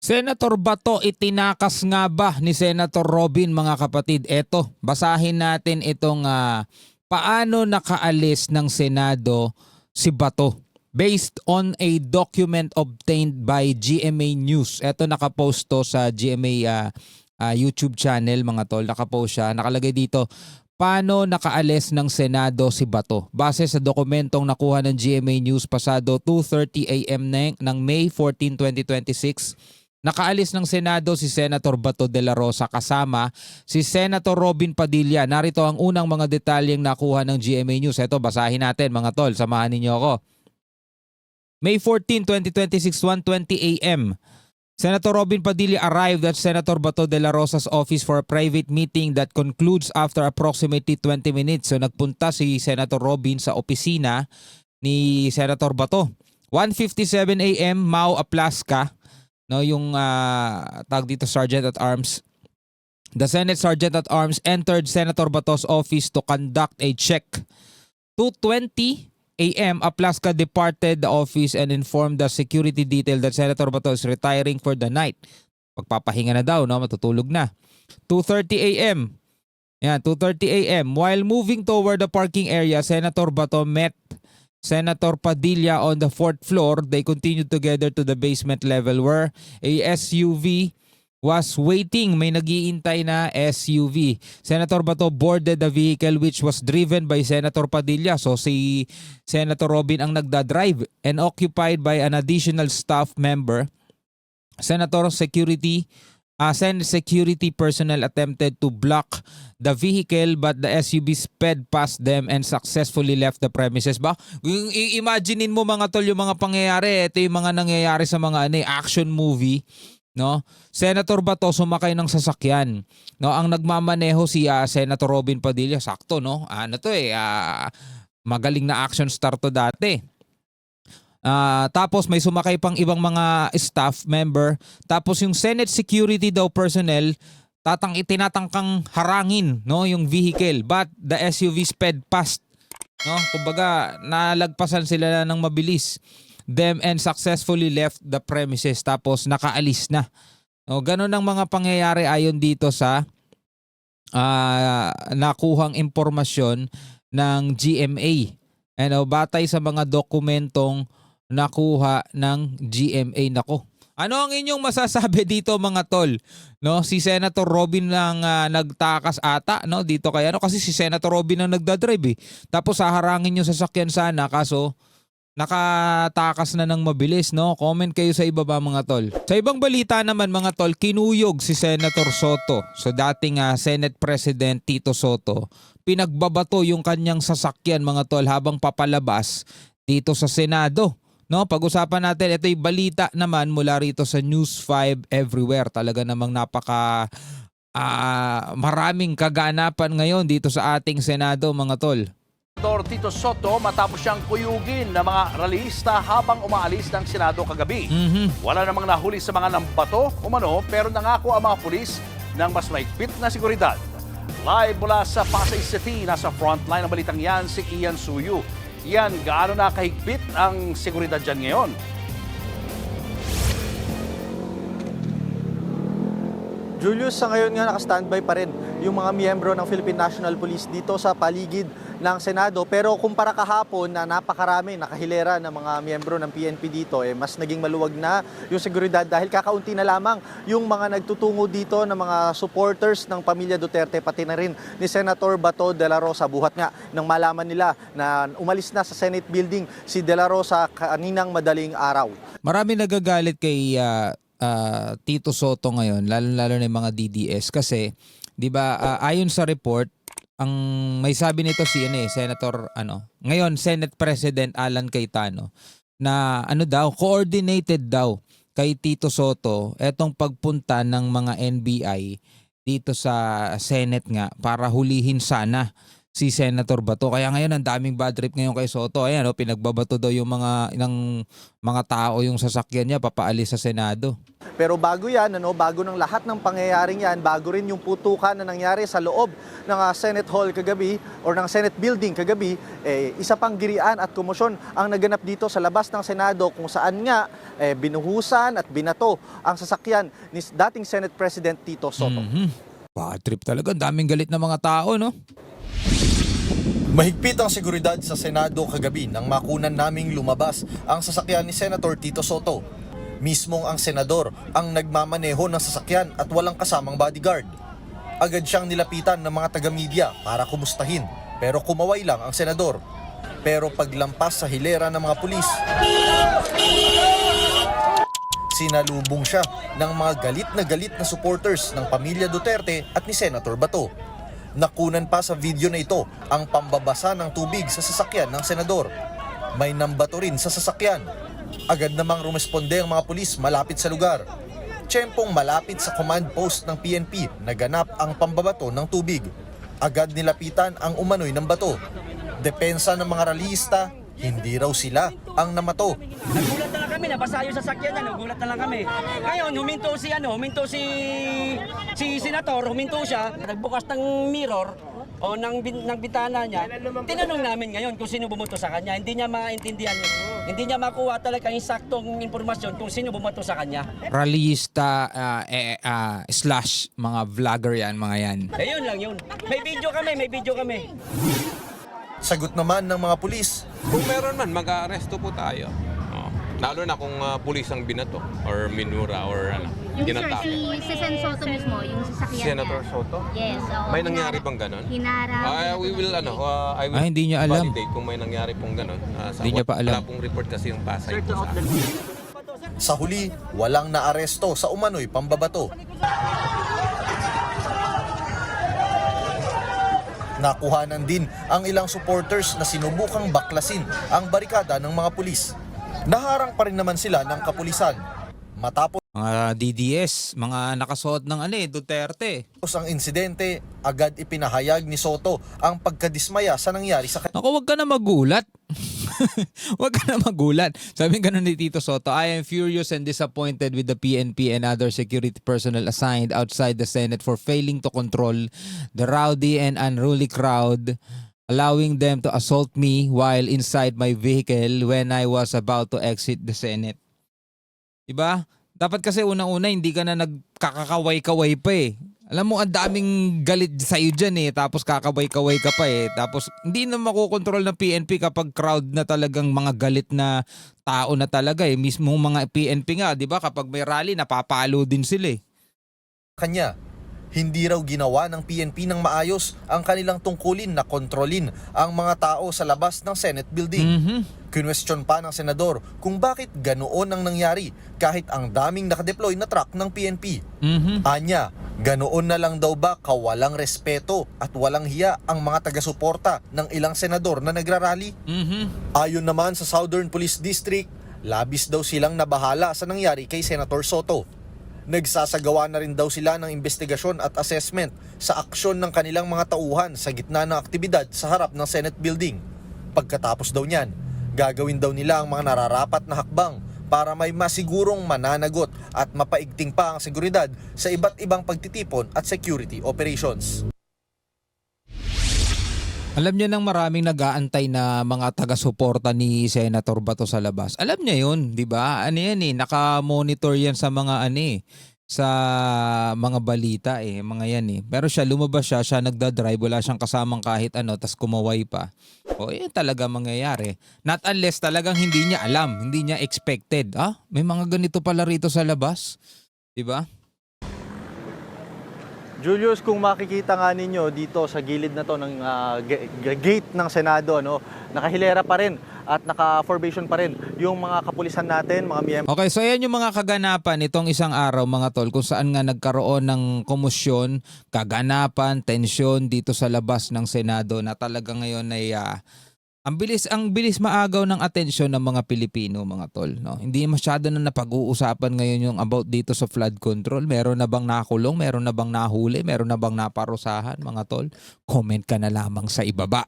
Senator Bato, itinakas nga ba ni Senator Robin, mga kapatid? Eto, basahin natin itong paano nakaalis ng Senado si Bato. Based on a document obtained by GMA News. Eto, nakapost to sa GMA YouTube channel, mga tol. Nakapost siya. Nakalagay dito, paano nakaalis ng Senado si Bato? Base sa dokumentong nakuha ng GMA News pasado 2:30 AM ng May 14, 2026, nakaalis ng Senado si Senator Bato de la Rosa kasama si Senator Robin Padilla. Narito ang unang mga detalyeng nakuha ng GMA News. Ito, basahin natin, mga tol. Samahan ninyo ako. May 14, 2026, 1:20 AM. Senator Robin Padilla arrived at Senator Bato de la Rosa's office for a private meeting that concludes after approximately 20 minutes. So nagpunta si Senator Robin sa opisina ni Senator Bato. 1:57 AM, Mau Aplasca, no, yung tag dito Sergeant at Arms. The Senate Sergeant at Arms entered Senator Bato's office to conduct a check. 2:20 AM, Aplasca departed the office and informed the security detail that Senator Bato is retiring for the night. Pagpapahinga na daw, no? Matutulog na. 2:30 AM. Yan, 2:30 AM. While moving toward the parking area, Senator Bato met Senator Padilla on the 4th floor. They continued together to the basement level where a SUV was waiting. May nag-iintay na SUV. Senator Bato boarded the vehicle which was driven by Senator Padilla. So si Senator Robin ang nagdadrive and occupied by an additional staff member. Senate security personnel attempted to block the vehicle but the SUV sped past them and successfully left the premises. Ba? Imaginein mo, mga tol, yung mga pangyayari. Ito yung mga nangyayari sa mga action movie. No? Senator Bato sumakay ng sasakyan. No, ang nagmamaneho si Senator Robin Padilla. Sakto, no? Magaling na action star to dati. Tapos may sumakay pang ibang mga staff member. Tapos yung Senate security daw personnel tinatangkang harangin, no, yung vehicle, but the SUV sped past. No, kumbaga nalagpasan sila ng mabilis them and successfully left the premises. Tapos nakaalis na. No, ganun ang mga pangyayari ayon dito sa nakuhang impormasyon ng GMA. Batay sa mga dokumentong nakuha ng GMA. Nako. Ano ang inyong masasabi dito, mga tol? No, si Senator Robin lang nagtakas ata, no, dito kaya, no, kasi si Senator Robin ang nagdadrive eh. Tapos haharangin yung sasakyan sana, kaso nakatakas na ng mabilis, no? Comment kayo sa ibaba, mga tol. Sa ibang balita naman, mga tol, kinuyog si Senator Soto. So dating Senate President Tito Soto, pinagbabato yung kanyang sasakyan, mga tol, habang papalabas dito sa Senado. No, pag-usapan natin, ito yung balita naman mula rito sa News 5 Everywhere. Talaga namang napaka maraming kaganapan ngayon dito sa ating Senado, mga tol. Tito Soto matapos siyang kuyugin ng mga ralista habang umaalis ng Senado kagabi. Wala namang nahuli sa mga nambato umano, pero nangako ang mga pulis ng mas mahigpit na seguridad. Live mula sa Pasay City, nasa frontline ng balitang yan si Ian Suyu. Ian, gaano na kahigpit ang seguridad dyan ngayon? Julius, sa ngayon nga naka-standby pa rin yung mga miyembro ng Philippine National Police dito sa paligid ng Senado. Pero kumpara kahapon na napakarami, nakahilera ng mga miyembro ng PNP dito, mas naging maluwag na yung seguridad dahil kakaunti na lamang yung mga nagtutungo dito ng mga supporters ng pamilya Duterte, pati na rin ni Senator Bato de la Rosa. Buhat nga nang malaman nila na umalis na sa Senate building si de la Rosa kaninang madaling araw. Marami nagagalit kay Tito Soto ngayon, lalo na yung mga DDS kasi 'di ba, ayon sa report, ang may sabi nito si Senator ngayon Senate President Alan Cayetano na coordinated daw kay Tito Soto etong pagpunta ng mga NBI dito sa Senate nga para hulihin sana si Senator Bato. Kaya ngayon ang daming bad trip ngayon kay Soto. Ayan, pinagbabato daw yung mga tao yung sasakyan niya papaalis sa Senado. Pero bago yan, bago ng lahat ng pangyayaring yan, bago rin yung putukan na nangyari sa loob ng Senate Hall kagabi or ng Senate Building kagabi, isa pang girian at komosyon ang naganap dito sa labas ng Senado kung saan nga binuhusan at binato ang sasakyan ni dating Senate President Tito Soto. Bad trip talaga. Ang daming galit na mga tao, no? Mahigpit ang seguridad sa Senado kagabi nang makunan naming lumabas ang sasakyan ni Senator Tito Soto. Mismong ang senador ang nagmamaneho ng sasakyan at walang kasamang bodyguard. Agad siyang nilapitan ng mga taga-media para kumustahin, pero kumaway lang ang senador. Pero paglampas sa hilera ng mga pulis, sinalubong siya ng mga galit na supporters ng pamilya Duterte at ni Senator Bato. Nakunan pa sa video na ito ang pambabasa ng tubig sa sasakyan ng senador. May nambato rin sa sasakyan. Agad namang rumesponde ang mga pulis malapit sa lugar. Tiyempong malapit sa command post ng PNP naganap ang pambabato ng tubig. Agad nilapitan ang umano'y ng bato. Depensa ng mga rallyista, hindi raw sila ang namato. Nagulat na lang kami, nabasa yung sasakyan niya, nagulat na lang kami. Ngayon, huminto si senator, huminto siya, nagbukas ng mirror o ng bintana niya. Tinanong namin ngayon kung sino bumoto sa kanya. Hindi niya maintindihan, hindi niya makuha talaga yung saktong impormasyon kung sino bumoto sa kanya. Rallyista slash mga vlogger yan, mga yan. Ayun lang yun. May video kami. Sagot naman ng mga pulis, Kung meron man, mag-aaresto po tayo. Lalo na kung pulis ang binato or minura or Yung sir, ginatake. si Sen Soto mismo, yung sasakyan Senator niya. Soto? Yes. Oo, May nangyari bang ganon? Hinarap. We will, I will hindi niya alam. validate kung may nangyari pong ganon. Hindi niya pa alam. Wala pong report kasi yung Pasay po sa akin. sa huli, walang naaresto sa umano'y pambabato. Nakuhanan din ang ilang supporters na sinubukang baklasin ang barikada ng mga pulis. Naharang pa rin naman sila ng kapulisan. Matapos Mga DDS, mga nakasuot ng Duterte. ang insidente, agad ipinahayag ni Soto ang pagkadismaya sa nangyari sa Ako, wag ka na magulat. Wag ka na magulat. Sabi ganun ni Tito Soto, I am furious and disappointed with the PNP and other security personnel assigned outside the Senate for failing to control the rowdy and unruly crowd, allowing them to assault me while inside my vehicle when I was about to exit the Senate. Diba? Dapat kasi unang-una hindi ka na nagkakakaway-kaway pa eh. Alam mo, ang daming galit sa'yo dyan eh. Tapos kakaway-kaway ka pa eh. Tapos hindi na makokontrol ng PNP kapag crowd na talagang mga galit na tao na talaga eh. Mismo mga PNP nga, di ba? Kapag may rally, napapalo din sila eh. kanya. Hindi raw ginawa ng PNP ng maayos ang kanilang tungkulin na kontrolin ang mga tao sa labas ng Senate building. Kinwestiyon pa ng senador kung bakit ganoon ang nangyari kahit ang daming nakadeploy na truck ng PNP. Anya, ganoon na lang daw ba kawalang respeto at walang hiya ang mga taga-suporta ng ilang senador na nagrarally? Ayon naman sa Southern Police District, labis daw silang nabahala sa nangyari kay Senator Soto. Nagsasagawa na rin daw sila ng investigasyon at assessment sa aksyon ng kanilang mga tauhan sa gitna ng aktibidad sa harap ng Senate building. Pagkatapos daw niyan, gagawin daw nila ang mga nararapat na hakbang para may masigurong mananagot at mapaigting pa ang seguridad sa iba't ibang pagtitipon at security operations. Alam niya nang maraming nag-aantay na mga taga-suporta ni Senator Bato sa labas. Alam niya yun, di ba? Ano yan eh, naka-monitor yan sa mga sa mga balita eh, mga yan eh. Pero siya, lumabas siya nagdadrive, wala siyang kasamang kahit tas kumaway pa. O talaga mangyayari. Not unless talagang hindi niya alam, hindi niya expected. May mga ganito pala rito sa labas. Di ba? Julius, kung makikita nga ninyo dito sa gilid na to ng gate ng Senado, nakahilera pa rin at naka-formation pa rin yung mga kapulisan natin, mga miyembro. Okay, so ayan yung mga kaganapan itong isang araw mga tol kung saan nga nagkaroon ng komosyon, kaganapan, tensyon dito sa labas ng Senado na talaga ngayon ay ang bilis maagaw ng atensyon ng mga Pilipino, mga tol, no? Hindi masyado na napag-uusapan ngayon yung about dito sa flood control. Meron na bang nakulong, meron na bang nahuli, meron na bang naparusahan, mga tol? Comment ka na lamang sa ibaba.